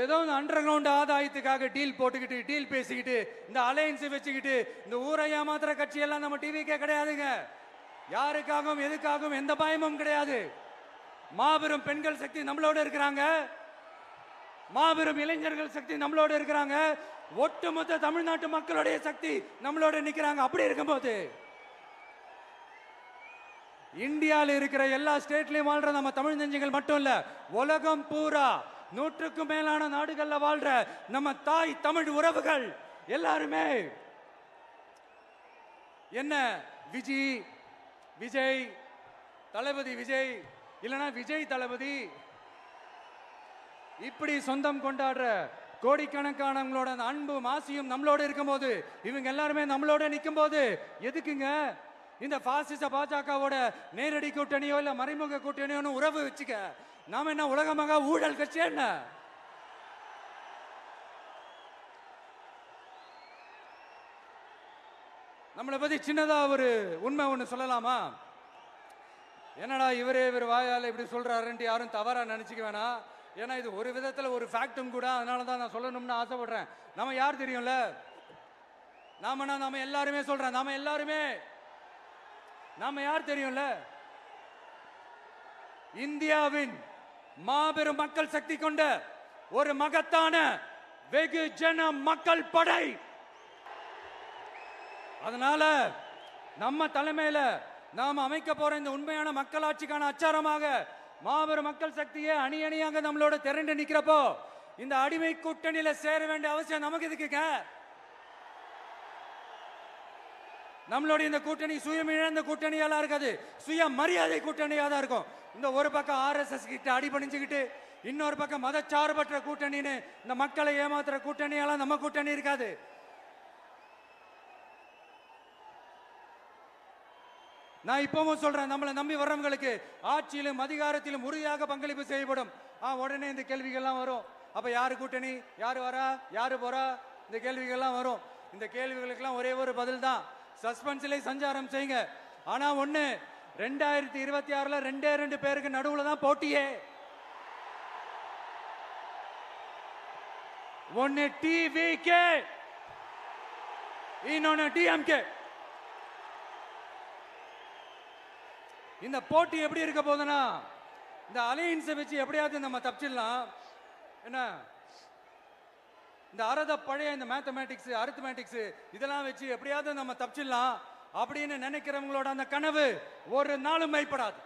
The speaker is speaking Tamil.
ஏதோ இந்த அண்டர் கிரவுண்ட் ஆதாயத்துக்காக டீல் போட்டுக்கிட்டு டீல் பேசிக்கிட்டு இந்த அலையன்ஸ் வச்சுக்கிட்டு இந்த ஊரை ஏமாத்துற கட்சி எல்லாம் நம்ம டிவிக்கே கிடையாதுங்க. யாருக்காகவும் எதுக்காகவும் எந்த பயமும் கிடையாது. மாபெரும் பெண்கள் சக்தி நம்மளோட இருக்கிறாங்க, மாபெரும் இளைஞர்கள் சக்தி நம்மளோட இருக்கிறாங்க, ஒட்டுமொத்த தமிழ்நாட்டு மக்களுடைய சக்தி நம்மளோட நிக்கிறாங்க. அப்படி இருக்கும்போது இந்தியாவில் இருக்கிற எல்லா ஸ்டேட்லயும் வாழ்ற நம்ம தமிழ் நெஞ்சங்கள் மட்டும் இல்ல, உலகம் பூரா 100க்கும் மேலான நாடுகள்ல வாழ்ற நம்ம தாய் தமிழ் உறவுகள் எல்லாருமே என்ன விஜய் தளபதி விஜய் இல்லனா விஜய் தளபதி இப்படி சொந்தம் கொண்டாடுற கோடிக்கணக்கானவங்களோட அன்பு மாசியும் நம்மளோட இருக்கும்போது, இவங்க எல்லாருமே நம்மளோட நிற்கும் போது எதுக்குங்க இந்த பாசிச பாஜகவோட நேரடி கூட்டணியோ இல்ல மறைமுக கூட்டணியோ உறவு வச்சுக்க? நாம என்ன உலகமாக ஊழல் கட்சி? என்ன நம்மளை பத்தி சின்னதா ஒரு உண்மை ஒண்ணு சொல்லலாமா? என்னடா இவர் வாயால இப்படி சொல்றாருன்ட்டு யாரும் தவறா நினைச்சுக்க வேணாம். ஏன்னா இது ஒரு விதத்துல ஒரு ஃபேக்டும் கூட, அதனாலதான் நான் சொல்லணும்னு ஆசைப்படுறேன். நம்ம யார் தெரியும்ல? நாம எல்லாருமே சொல்றேன், நாம யார் தெரியும்ல? இந்தியாவின் மாபெரும் மக்கள் சக்தி கொண்ட ஒரு மகத்தான வெகுஜன மக்கள் படை. அதனால நம்ம தலைமையில நாம் அமைக்க போற இந்த உண்மையான மக்களாட்சிக்கான அச்சாரமாக மாபெரும் மக்கள் சக்தியை அணி அணியாக நம்மளோட திரண்டு நிக்கிறப்போ இந்த அடிமை கூட்டணியில சேர வேண்டிய அவசியம் நமக்கு எதுக்குங்க? நம்மளுடைய இந்த கூட்டணி சுயமிழந்த கூட்டணியெல்லாம் இருக்காது, சுய மரியாதை கூட்டணியா தான் இருக்கும். இந்த ஒரு பக்கம் ஆர்எஸ்எஸ் கிட்ட அடிபணிஞ்சுக்கிட்டு, இன்னொரு பக்கம் மதச்சார்பற்ற கூட்டணின்னு இந்த மக்களை ஏமாத்துற கூட்டணியெல்லாம் நம்ம கூட்டணி இருக்காது. நான் இப்பவும் சொல்றேன், நம்மளை நம்பி வர்றவங்களுக்கு ஆட்சியிலும் அதிகாரத்திலும் உறுதியாக பங்களிப்பு செய்யப்படும். உடனே இந்த கேள்விகள்லாம் வரும். அப்ப யாரு கூட்டணி, யாரு வரா, யாரு போறா, இந்த கேள்விகள்லாம் வரும். இந்த கேள்விகளுக்கெல்லாம் ஒரே ஒரு பதில் தான், சஸ்பென்ஸ்ல சஞ்சாரம் செய்யுங்க. ஆனா ஒண்ணு, 2026ல 2 பேருக்கு நடுவுல தான் போட்டியே. ஒன்னு டிவிகே, இன்னொன்னு டிஎம்கே. இந்த போட்டி எப்படி இருக்க போதுன்னா, இந்த அலையன்ஸை வச்சு எப்படியாவது நம்ம தப்பிச்சிடலாம். என்ன இந்த பழைய இந்த மேத்தமேட்டிக்ஸ் அரித்மேட்டிக்ஸ் இதெல்லாம் வச்சு எப்படியாவது நம்ம தப்பிச்சிடலாம் அப்படின்னு நினைக்கிறவங்களோட அந்த கனவு ஒரு நாளும் மைப்படாது.